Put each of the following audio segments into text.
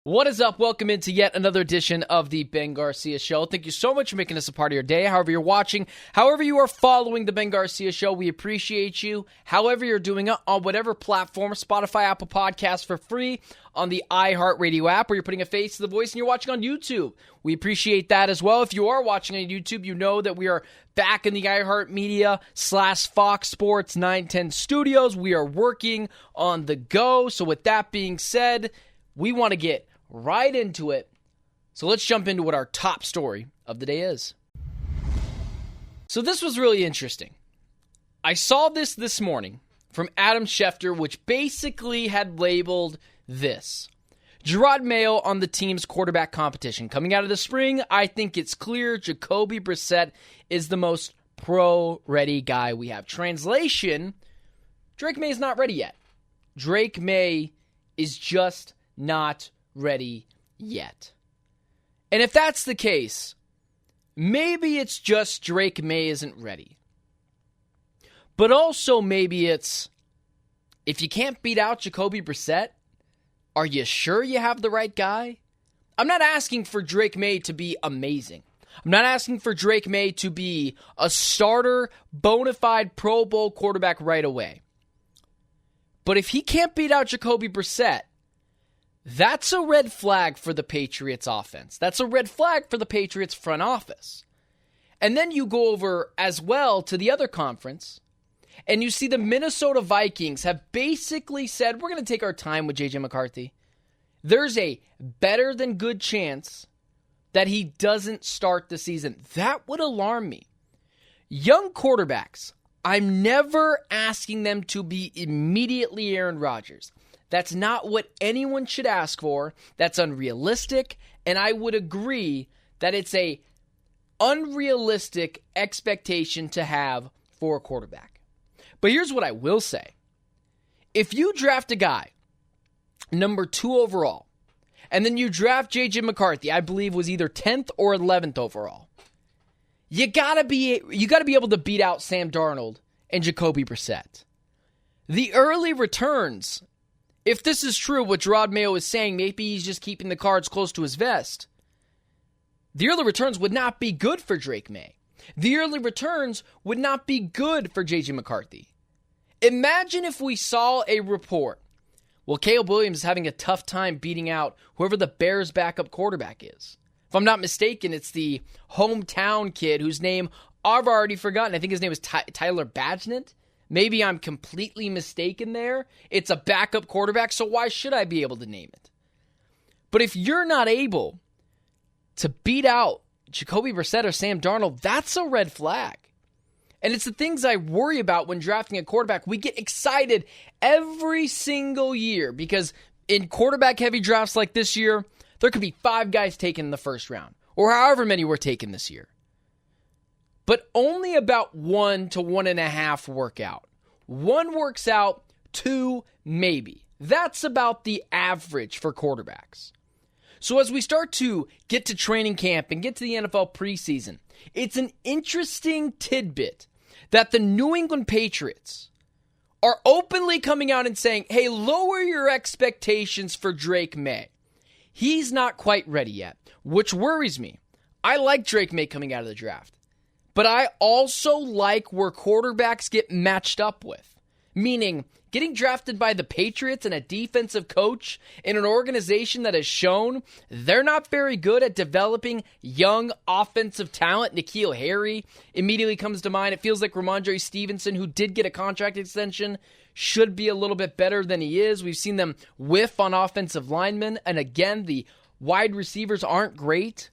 What is up? Welcome into yet another edition of the Ben Garcia Show. Thank you so much for making this a part of your day. However you're watching, however you are following the Ben Garcia Show, we appreciate you. However you're doing it on whatever platform, Spotify, Apple Podcasts for free, on the iHeartRadio app, where you're putting a face to the voice and you're watching on YouTube. We appreciate that as well. If you are watching on YouTube, you know that we are back in the iHeartMedia / Fox Sports 910 studios. We are working on the go. So with that being said, we want to get right into it. So let's jump into what our top story of the day is. So this was really interesting. I saw this morning from Adam Schefter, which basically had labeled this: Gerard Mayo on the team's quarterback competition. Coming out of the spring, I think it's clear Jacoby Brissett is the most pro-ready guy we have. Translation, Drake May is not ready yet. Drake May is just not ready yet. And if that's the case, maybe it's just Drake May isn't ready. But also maybe it's, if you can't beat out Jacoby Brissett, are you sure you have the right guy? I'm not asking for Drake May to be amazing. I'm not asking for Drake May to be a starter, bona fide Pro Bowl quarterback right away. But if he can't beat out Jacoby Brissett, that's a red flag for the Patriots offense. That's a red flag for the Patriots front office. And then you go over as well to the other conference, and you see the Minnesota Vikings have basically said, we're going to take our time with J.J. McCarthy. There's a better than good chance that he doesn't start the season. That would alarm me. Young quarterbacks, I'm never asking them to be immediately Aaron Rodgers. That's not what anyone should ask for. That's unrealistic, and I would agree that it's a unrealistic expectation to have for a quarterback. But here's what I will say. If you draft a guy, number 2 overall, and then you draft J.J. McCarthy, I believe was either 10th or 11th overall, you gotta be able to beat out Sam Darnold and Jacoby Brissett. The early returns, if this is true, what Gerard Mayo is saying, maybe he's just keeping the cards close to his vest. The early returns would not be good for Drake May. The early returns would not be good for J.J. McCarthy. Imagine if we saw a report, well, Caleb Williams is having a tough time beating out whoever the Bears' backup quarterback is. If I'm not mistaken, it's the hometown kid whose name I've already forgotten. I think his name is Tyler Badgett. Maybe I'm completely mistaken there. It's a backup quarterback, so why should I be able to name it? But if you're not able to beat out Jacoby Brissett or Sam Darnold, that's a red flag. And it's the things I worry about when drafting a quarterback. We get excited every single year because in quarterback-heavy drafts like this year, there could be 5 guys taken in the first round, or however many were taken this year. But only about 1 to 1.5 work out. 1 works out, 2 maybe. That's about the average for quarterbacks. So as we start to get to training camp and get to the NFL preseason, it's an interesting tidbit that the New England Patriots are openly coming out and saying, hey, lower your expectations for Drake May. He's not quite ready yet, which worries me. I like Drake May coming out of the draft. But I also like where quarterbacks get matched up with. Meaning, getting drafted by the Patriots and a defensive coach in an organization that has shown they're not very good at developing young offensive talent. N'Keal Harry immediately comes to mind. It feels like Ramondre Stevenson, who did get a contract extension, should be a little bit better than he is. We've seen them whiff on offensive linemen. And again, the wide receivers aren't great.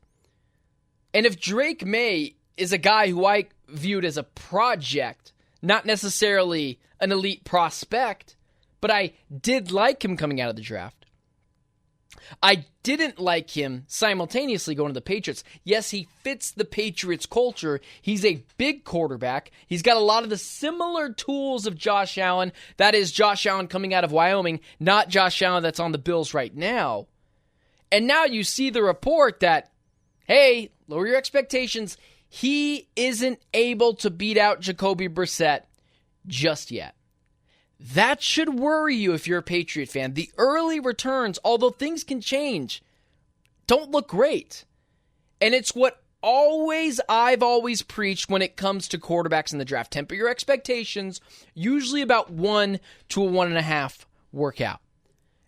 And if Drake May is a guy who I viewed as a project, not necessarily an elite prospect, but I did like him coming out of the draft. I didn't like him simultaneously going to the Patriots. Yes, he fits the Patriots culture. He's a big quarterback. He's got a lot of the similar tools of Josh Allen. That is Josh Allen coming out of Wyoming, not Josh Allen that's on the Bills right now. And now you see the report that, hey, lower your expectations. He isn't able to beat out Jacoby Brissett just yet. That should worry you if you're a Patriot fan. The early returns, although things can change, don't look great. And it's what I've always preached when it comes to quarterbacks in the draft. Temper your expectations, usually about 1 to a 1.5 workout.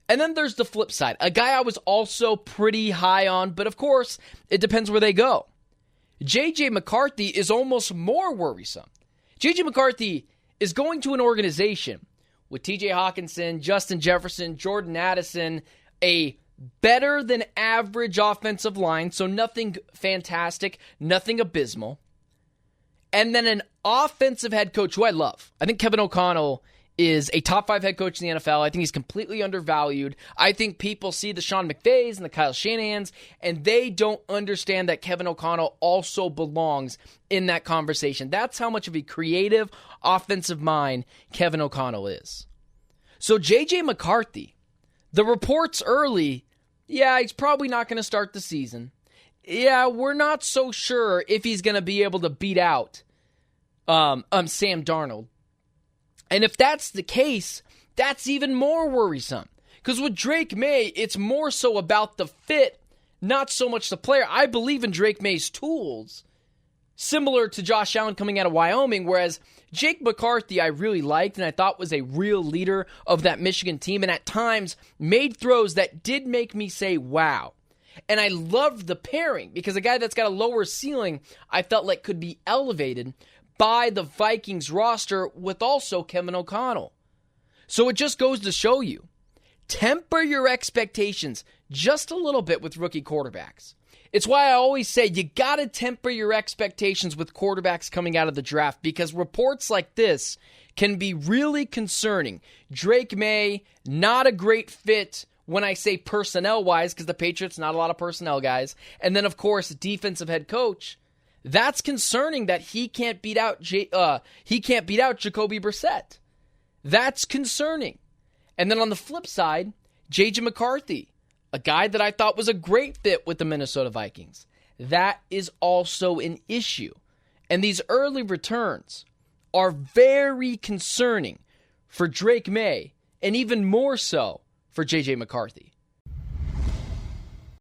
And then there's the flip side. A guy I was also pretty high on, but of course, it depends where they go. J.J. McCarthy is almost more worrisome. J.J. McCarthy is going to an organization with T.J. Hawkinson, Justin Jefferson, Jordan Addison, a better than average offensive line, so nothing fantastic, nothing abysmal. And then an offensive head coach who I love. I think Kevin O'Connell is a top 5 head coach in the NFL. I think he's completely undervalued. I think people see the Sean McVays and the Kyle Shanahans, and they don't understand that Kevin O'Connell also belongs in that conversation. That's how much of a creative offensive mind Kevin O'Connell is. So J.J. McCarthy, the reports early, yeah, he's probably not going to start the season. Yeah, we're not so sure if he's going to be able to beat out Sam Darnold. And if that's the case, that's even more worrisome. Because with Drake May, it's more so about the fit, not so much the player. I believe in Drake May's tools, similar to Josh Allen coming out of Wyoming, whereas Jake McCarthy I really liked and I thought was a real leader of that Michigan team, and at times made throws that did make me say, wow. And I loved the pairing, because a guy that's got a lower ceiling I felt like could be elevated by the Vikings roster with also Kevin O'Connell. So it just goes to show you, temper your expectations just a little bit with rookie quarterbacks. It's why I always say you got to temper your expectations with quarterbacks coming out of the draft, because reports like this can be really concerning. Drake May, not a great fit when I say personnel-wise, because the Patriots, not a lot of personnel guys. And then, of course, defensive head coach. That's concerning that he can't beat out Jacoby Brissett. That's concerning. And then on the flip side, J.J. McCarthy, a guy that I thought was a great fit with the Minnesota Vikings. That is also an issue. And these early returns are very concerning for Drake May, and even more so for J.J. McCarthy.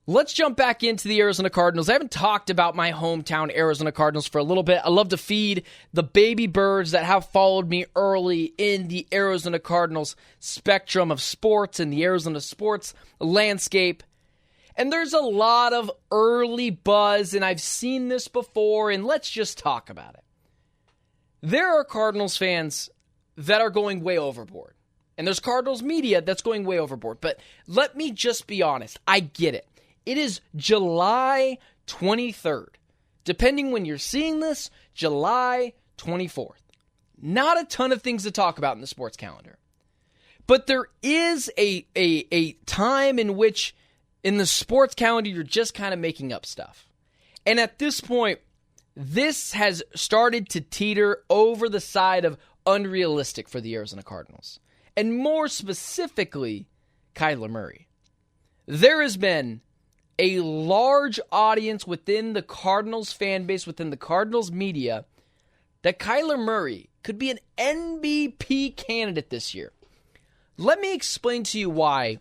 Let's jump back into the Arizona Cardinals. I haven't talked about my hometown Arizona Cardinals for a little bit. I love to feed the baby birds that have followed me early in the Arizona Cardinals spectrum of sports and the Arizona sports landscape. And there's a lot of early buzz, and I've seen this before, and let's just talk about it. There are Cardinals fans that are going way overboard. And there's Cardinals media that's going way overboard. But let me just be honest. I get it. It is July 23rd. Depending when you're seeing this, July 24th. Not a ton of things to talk about in the sports calendar. But there is a time in which in the sports calendar you're just kind of making up stuff. And at this point, this has started to teeter over the side of unrealistic for the Arizona Cardinals. And more specifically, Kyler Murray. There has been a large audience within the Cardinals fan base, within the Cardinals media, that Kyler Murray could be an MVP candidate this year. Let me explain to you why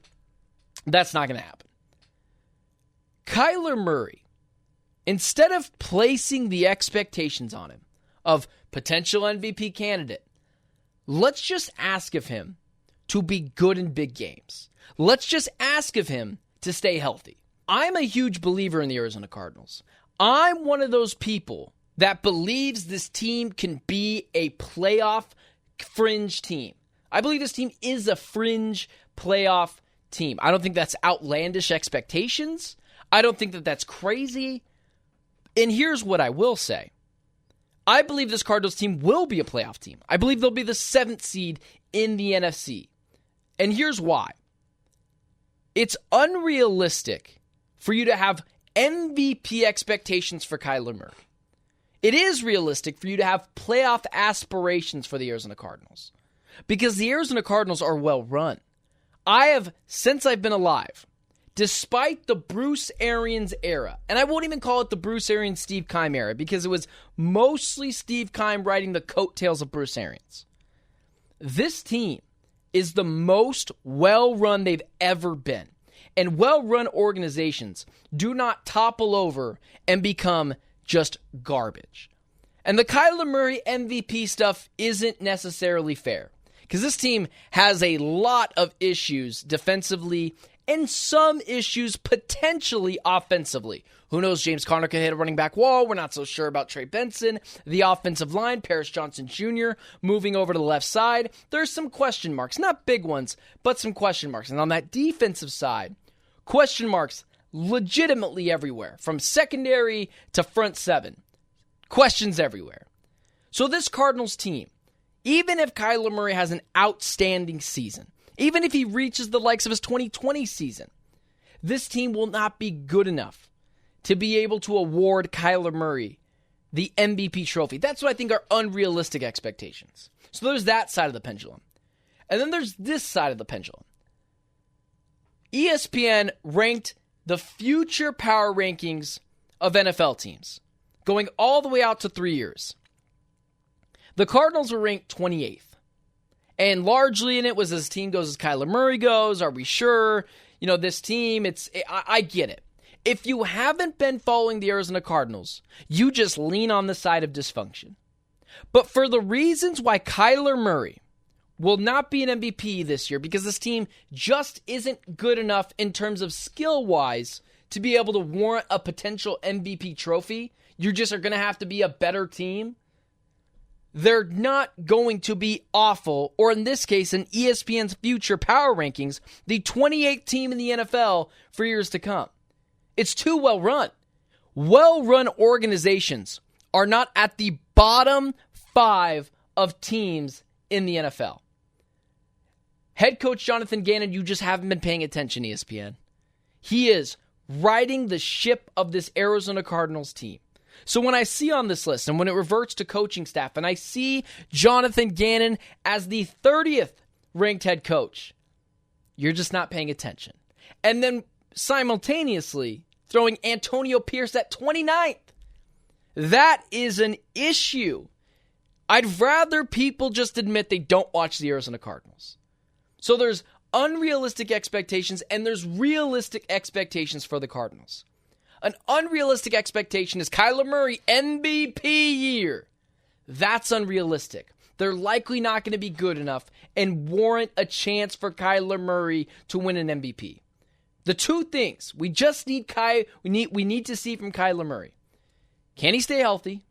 that's not going to happen. Kyler Murray, instead of placing the expectations on him of potential MVP candidate, let's just ask of him to be good in big games. Let's just ask of him to stay healthy. I'm a huge believer in the Arizona Cardinals. I'm one of those people that believes this team can be a playoff fringe team. I believe this team is a fringe playoff team. I don't think that's outlandish expectations. I don't think that that's crazy. And here's what I will say. I believe this Cardinals team will be a playoff team. I believe they'll be the 7th seed in the NFC. And here's why. It's unrealistic for you to have MVP expectations for Kyler Murray. It is realistic for you to have playoff aspirations for the Arizona Cardinals, because the Arizona Cardinals are well run. I have, since I've been alive, despite the Bruce Arians era, and I won't even call it the Bruce Arians Steve Keim era, because it was mostly Steve Keim riding the coattails of Bruce Arians. This team is the most well-run they've ever been. And well-run organizations do not topple over and become just garbage. And the Kyler Murray MVP stuff isn't necessarily fair, because this team has a lot of issues defensively and some issues potentially offensively. Who knows, James Conner could hit a running back wall. We're not so sure about Trey Benson. The offensive line, Paris Johnson Jr. moving over to the left side. There's some question marks, not big ones, but some question marks. And on that defensive side, question marks legitimately everywhere, from secondary to front seven. Questions everywhere. So this Cardinals team, even if Kyler Murray has an outstanding season, even if he reaches the likes of his 2020 season, this team will not be good enough to be able to award Kyler Murray the MVP trophy. That's what I think are unrealistic expectations. So there's that side of the pendulum. And then there's this side of the pendulum. ESPN ranked the future power rankings of NFL teams, going all the way out to 3 years. The Cardinals were ranked 28th. And largely in it was as team goes as Kyler Murray goes. Are we sure? You know, this team, I get it. If you haven't been following the Arizona Cardinals, you just lean on the side of dysfunction. But for the reasons why Kyler Murray will not be an MVP this year, because this team just isn't good enough in terms of skill-wise to be able to warrant a potential MVP trophy, you just are going to have to be a better team. They're not going to be awful, or in this case, in ESPN's future power rankings, the 28th team in the NFL for years to come. It's too well run. Well-run organizations are not at the bottom 5 of teams in the NFL. Head coach Jonathan Gannon, you just haven't been paying attention, ESPN. He is riding the ship of this Arizona Cardinals team. So when I see on this list, and when it reverts to coaching staff, and I see Jonathan Gannon as the 30th ranked head coach, you're just not paying attention. And then simultaneously throwing Antonio Pierce at 29th. That is an issue. I'd rather people just admit they don't watch the Arizona Cardinals. So there's unrealistic expectations and there's realistic expectations for the Cardinals. An unrealistic expectation is Kyler Murray MVP year. That's unrealistic. They're likely not going to be good enough and warrant a chance for Kyler Murray to win an MVP. The two things we just need we need to see from Kyler Murray. Can he stay healthy?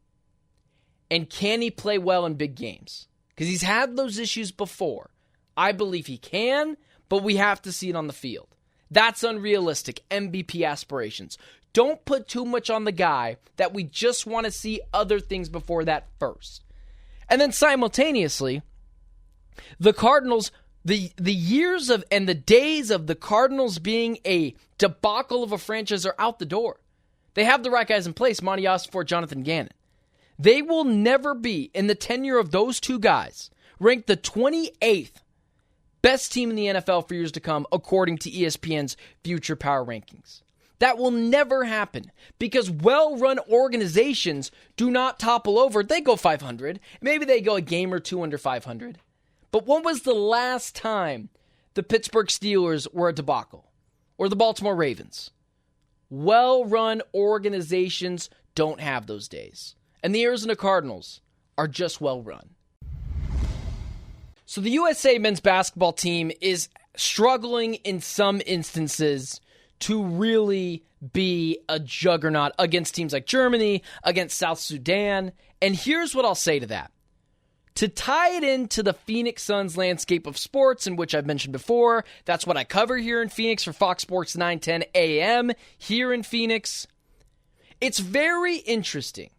And can he play well in big games? Because he's had those issues before. I believe he can, but we have to see it on the field. That's unrealistic MVP aspirations. Don't put too much on the guy that we just want to see other things before that first. And then simultaneously, the Cardinals, the years of and the days of the Cardinals being a debacle of a franchise are out the door. They have the right guys in place, Monty Ossenfort, Jonathan Gannon. They will never be, in the tenure of those two guys, ranked the 28th best team in the NFL for years to come, according to ESPN's future power rankings. That will never happen because well-run organizations do not topple over. They go 500. Maybe they go a game or two under 500. But when was the last time the Pittsburgh Steelers were a debacle? Or the Baltimore Ravens? Well-run organizations don't have those days. And the Arizona Cardinals are just well-run. So the USA men's basketball team is struggling in some instances to really be a juggernaut against teams like Germany, against South Sudan. And here's what I'll say to that. To tie it into the Phoenix Suns landscape of sports, in which I've mentioned before, that's what I cover here in Phoenix for Fox Sports 910 AM here in Phoenix. It's very interesting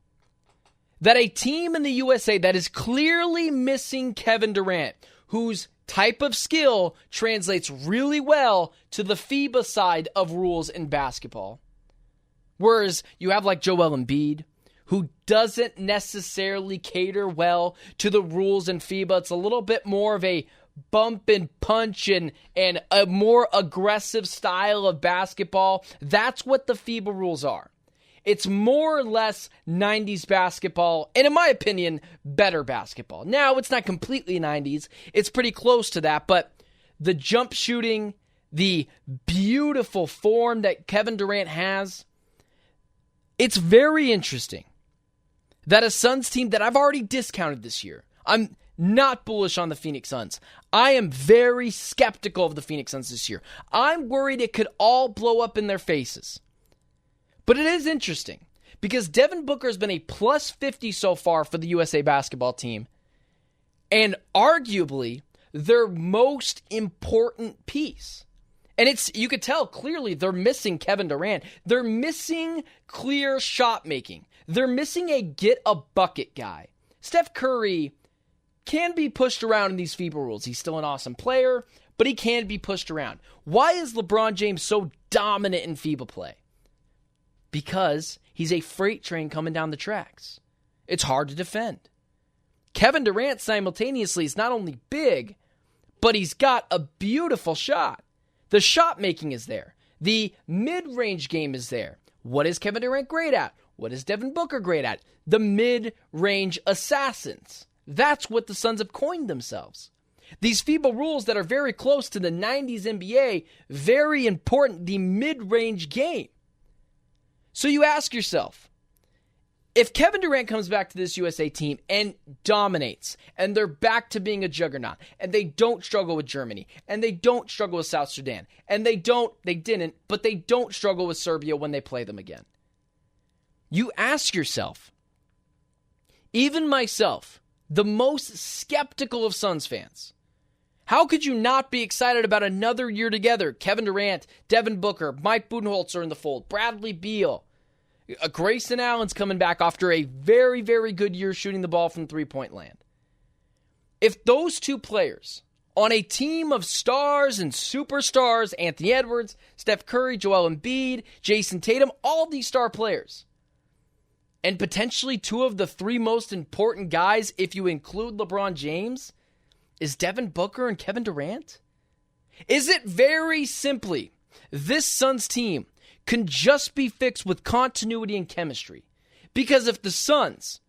that a team in the USA that is clearly missing Kevin Durant, whose type of skill translates really well to the FIBA side of rules in basketball. Whereas you have like Joel Embiid, who doesn't necessarily cater well to the rules in FIBA. It's a little bit more of a bump and punch and a more aggressive style of basketball. That's what the FIBA rules are. It's more or less 90s basketball, and in my opinion, better basketball. Now, it's not completely 90s. It's pretty close to that, but the jump shooting, the beautiful form that Kevin Durant has, it's very interesting that a Suns team that I've already discounted this year, I'm not bullish on the Phoenix Suns. I am very skeptical of the Phoenix Suns this year. I'm worried it could all blow up in their faces. But it is interesting because Devin Booker has been a plus 50 so far for the USA basketball team, and arguably their most important piece. And you could tell clearly they're missing Kevin Durant. They're missing clear shot making. They're missing a get a bucket guy. Steph Curry can be pushed around in these FIBA rules. He's still an awesome player, but he can be pushed around. Why is LeBron James so dominant in FIBA play? Because he's a freight train coming down the tracks. It's hard to defend. Kevin Durant simultaneously is not only big, but he's got a beautiful shot. The shot making is there. The mid-range game is there. What is Kevin Durant great at? What is Devin Booker great at? The mid-range assassins. That's what the Suns have coined themselves. These FIBA rules that are very close to the 90s NBA, very important, the mid-range game. So you ask yourself, if Kevin Durant comes back to this USA team and dominates, and they're back to being a juggernaut, and they don't struggle with Germany, and they don't struggle with South Sudan, and they don't struggle with Serbia when they play them again. You ask yourself, even myself, the most skeptical of Suns fans, how could you not be excited about another year together? Kevin Durant, Devin Booker, Mike Budenholzer in the fold, Bradley Beal. Grayson Allen's coming back after a very, very good year shooting the ball from three-point land. If those two players on a team of stars and superstars, Anthony Edwards, Steph Curry, Joel Embiid, Jason Tatum, all these star players, and potentially two of the three most important guys, if you include LeBron James, is Devin Booker and Kevin Durant? Is it very simply this Suns team can just be fixed with continuity and chemistry? Because if the Suns,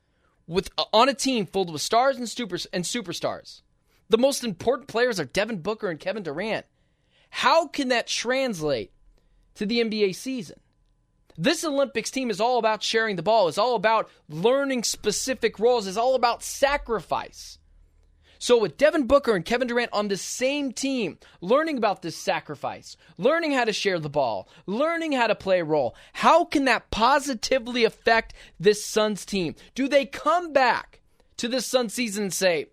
on a team filled with stars and superstars, the most important players are Devin Booker and Kevin Durant, how can that translate to the NBA season? This Olympics team is all about sharing the ball. It's all about learning specific roles. It's all about sacrifice. So with Devin Booker and Kevin Durant on the same team, learning about this sacrifice, learning how to share the ball, learning how to play a role, how can that positively affect this Suns team? Do they come back to this Suns season and say,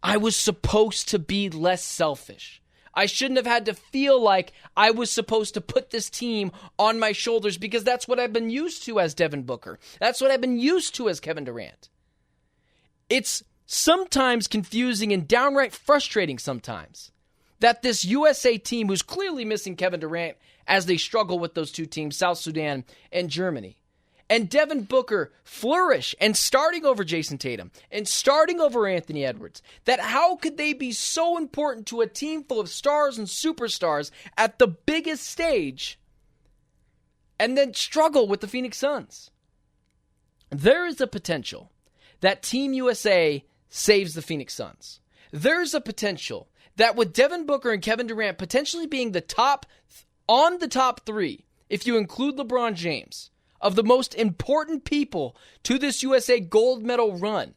I was supposed to be less selfish. I shouldn't have had to feel like I was supposed to put this team on my shoulders because that's what I've been used to as Devin Booker. That's what I've been used to as Kevin Durant. It's sometimes confusing and downright frustrating sometimes that this USA team, who's clearly missing Kevin Durant as they struggle with those two teams, South Sudan and Germany, and Devin Booker flourish and starting over Jason Tatum and starting over Anthony Edwards, that how could they be so important to a team full of stars and superstars at the biggest stage and then struggle with the Phoenix Suns? There is a potential that Team USA saves the Phoenix Suns. There's a potential that with Devin Booker and Kevin Durant potentially being the top three, if you include LeBron James, of the most important people to this USA gold medal run,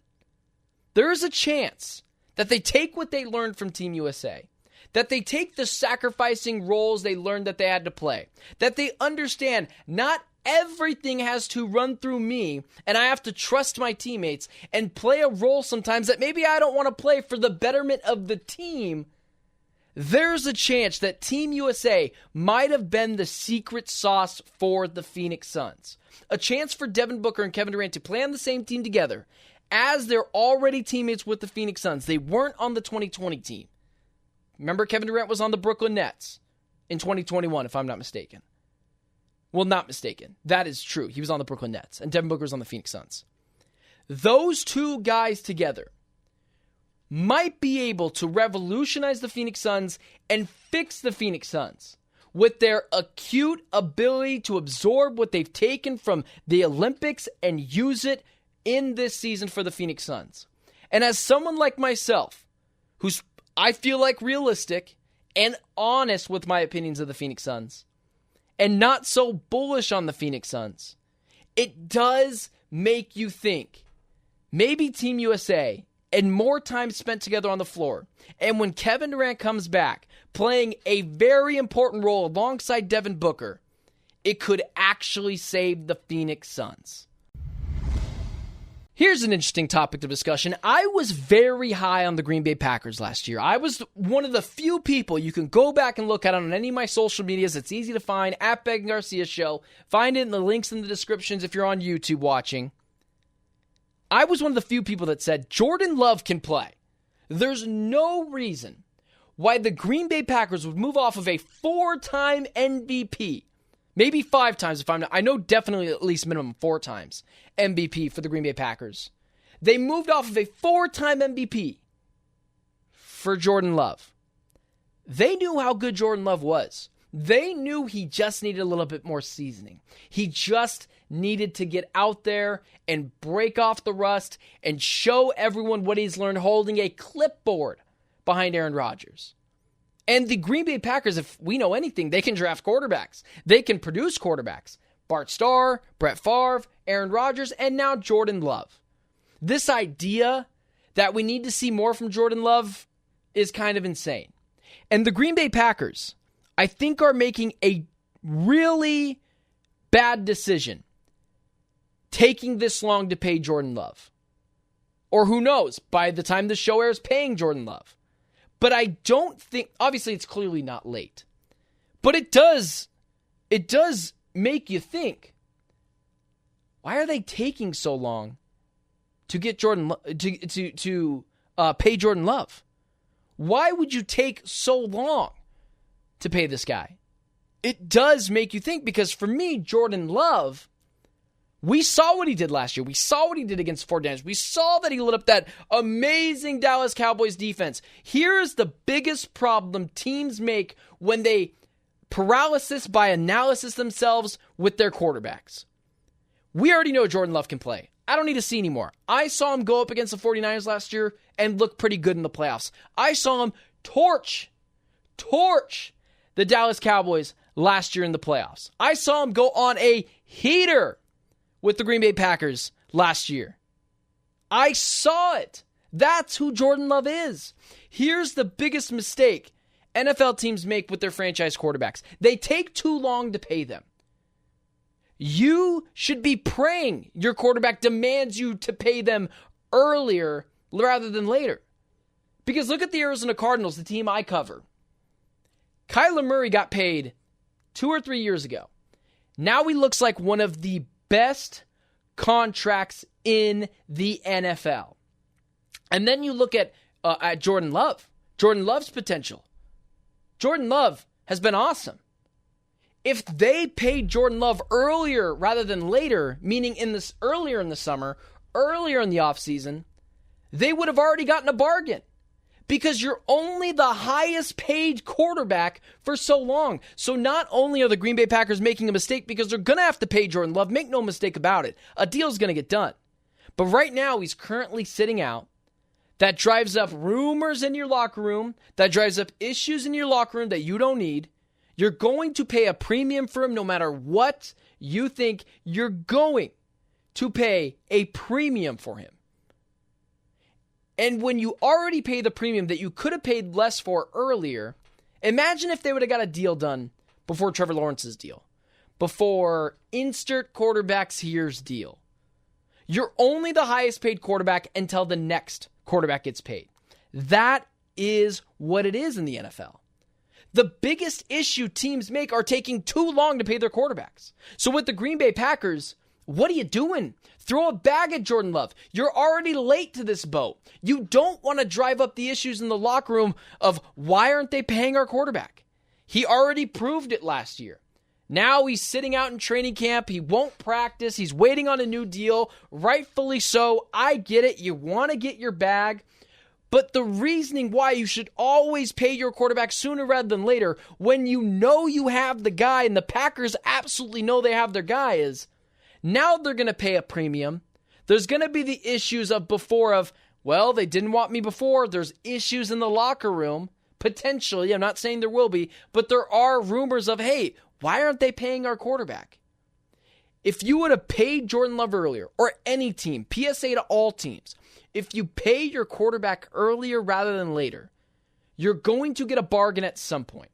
there is a chance that they take what they learned from Team USA, that they take the sacrificing roles they learned that they had to play, that they understand not everything has to run through me, and I have to trust my teammates and play a role sometimes that maybe I don't want to play for the betterment of the team. There's a chance that Team USA might have been the secret sauce for the Phoenix Suns. A chance for Devin Booker and Kevin Durant to play on the same team together as they're already teammates with the Phoenix Suns. They weren't on the 2020 team. Remember, Kevin Durant was on the Brooklyn Nets in 2021, if I'm not mistaken. Well, not mistaken. That is true. He was on the Brooklyn Nets, and Devin Booker was on the Phoenix Suns. Those two guys together might be able to revolutionize the Phoenix Suns and fix the Phoenix Suns. with their acute ability to absorb what they've taken from the Olympics and use it in this season for the Phoenix Suns. And as someone like myself, who's, I feel like, realistic and honest with my opinions of the Phoenix Suns, and not so bullish on the Phoenix Suns, it does make you think, maybe Team USA and more time spent together on the floor, and when Kevin Durant comes back, playing a very important role alongside Devin Booker, it could actually save the Phoenix Suns. Here's an interesting topic of discussion. I was very high on the Green Bay Packers last year. I was one of the few people you can go back and look at on any of my social medias. It's easy to find, at Ben Garcia Show. Find it in the links in the descriptions if you're on YouTube watching. I was one of the few people that said Jordan Love can play. There's no reason why the Green Bay Packers would move off of a 4-time MVP, maybe 5 times if I'm not, I know definitely at least minimum 4 times MVP for the Green Bay Packers. They moved off of a 4-time MVP for Jordan Love. They knew how good Jordan Love was. They knew he just needed a little bit more seasoning. He just needed to get out there and break off the rust and show everyone what he's learned holding a clipboard behind Aaron Rodgers. And the Green Bay Packers, if we know anything, they can draft quarterbacks. They can produce quarterbacks. Bart Starr, Brett Favre, Aaron Rodgers, and now Jordan Love. This idea that we need to see more from Jordan Love is kind of insane. And the Green Bay Packers, I think, are making a really bad decision taking this long to pay Jordan Love. Or who knows, by the time the show airs, paying Jordan Love. But I don't think, obviously it's clearly not late, but it does make you think, why are they taking so long to get Jordan, to pay Jordan Love? Why would you take so long to pay this guy? It does make you think, because for me, Jordan Love, we saw what he did last year. We saw what he did against 49ers. We saw that he lit up that amazing Dallas Cowboys defense. Here's the biggest problem teams make when they paralysis by analysis themselves with their quarterbacks. We already know Jordan Love can play. I don't need to see anymore. I saw him go up against the 49ers last year and look pretty good in the playoffs. I saw him torch the Dallas Cowboys last year in the playoffs. I saw him go on a heater with the Green Bay Packers last year. I saw it. That's who Jordan Love is. Here's the biggest mistake NFL teams make with their franchise quarterbacks. They take too long to pay them. You should be praying your quarterback demands you to pay them earlier rather than later. Because look at the Arizona Cardinals, the team I cover. Kyler Murray got paid 2 or 3 years ago. Now he looks like one of the best contracts in the NFL. And then you look at Jordan Love. Jordan Love's potential. Jordan Love has been awesome. If they paid Jordan Love earlier rather than later, meaning earlier in the summer, earlier in the offseason, they would have already gotten a bargain. Because you're only the highest paid quarterback for so long. So not only are the Green Bay Packers making a mistake because they're going to have to pay Jordan Love, make no mistake about it, a deal's going to get done. But right now he's currently sitting out. That drives up rumors in your locker room, that drives up issues in your locker room that you don't need. You're going to pay a premium for him no matter what you think. You're going to pay a premium for him. And when you already pay the premium that you could have paid less for earlier, imagine if they would have got a deal done before Trevor Lawrence's deal, before insert quarterbacks here's deal. You're only the highest paid quarterback until the next quarterback gets paid. That is what it is in the NFL. The biggest issue teams make are taking too long to pay their quarterbacks. So with the Green Bay Packers, what are you doing? Throw a bag at Jordan Love. You're already late to this boat. You don't want to drive up the issues in the locker room of why aren't they paying our quarterback? He already proved it last year. Now he's sitting out in training camp. He won't practice. He's waiting on a new deal. Rightfully so. I get it. You want to get your bag. But the reasoning why you should always pay your quarterback sooner rather than later, when you know you have the guy and the Packers absolutely know they have their guy, is now they're going to pay a premium. There's going to be the issues of before of, well, they didn't want me before. There's issues in the locker room. Potentially, I'm not saying there will be, but there are rumors of, hey, why aren't they paying our quarterback? If you would have paid Jordan Love earlier, or any team, PSA to all teams, if you pay your quarterback earlier rather than later, you're going to get a bargain at some point.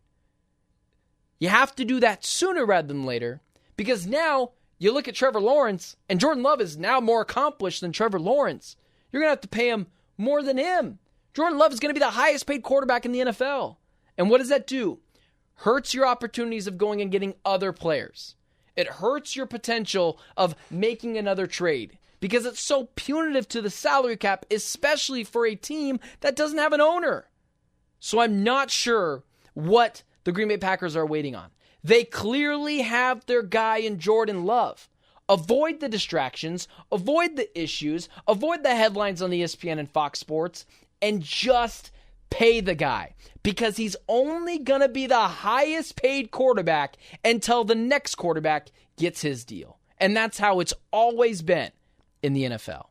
You have to do that sooner rather than later, because now you look at Trevor Lawrence, and Jordan Love is now more accomplished than Trevor Lawrence. You're going to have to pay him more than him. Jordan Love is going to be the highest paid quarterback in the NFL. And what does that do? Hurts your opportunities of going and getting other players. It hurts your potential of making another trade because it's so punitive to the salary cap, especially for a team that doesn't have an owner. So I'm not sure what the Green Bay Packers are waiting on. They clearly have their guy in Jordan Love. Avoid the distractions, avoid the issues, avoid the headlines on ESPN and Fox Sports, and just pay the guy, because he's only going to be the highest paid quarterback until the next quarterback gets his deal. And that's how it's always been in the NFL.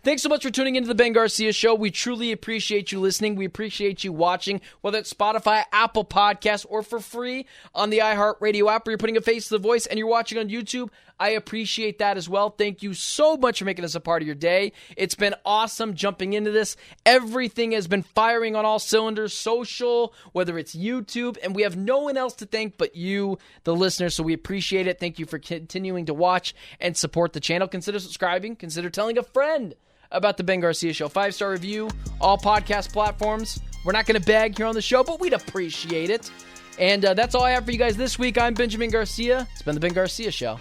Thanks so much for tuning into the Ben Garcia Show. We truly appreciate you listening. We appreciate you watching, whether it's Spotify, Apple Podcasts, or for free on the iHeartRadio app where you're putting a face to the voice and you're watching on YouTube. I appreciate that as well. Thank you so much for making us a part of your day. It's been awesome jumping into this. Everything has been firing on all cylinders, social, whether it's YouTube, and we have no one else to thank but you, the listeners, so we appreciate it. Thank you for continuing to watch and support the channel. Consider subscribing. Consider telling a friend about the Ben Garcia Show. 5-star review, all podcast platforms. We're not going to beg here on the show, but we'd appreciate it. And that's all I have for you guys this week. I'm Benjamin Garcia. It's been the Ben Garcia Show.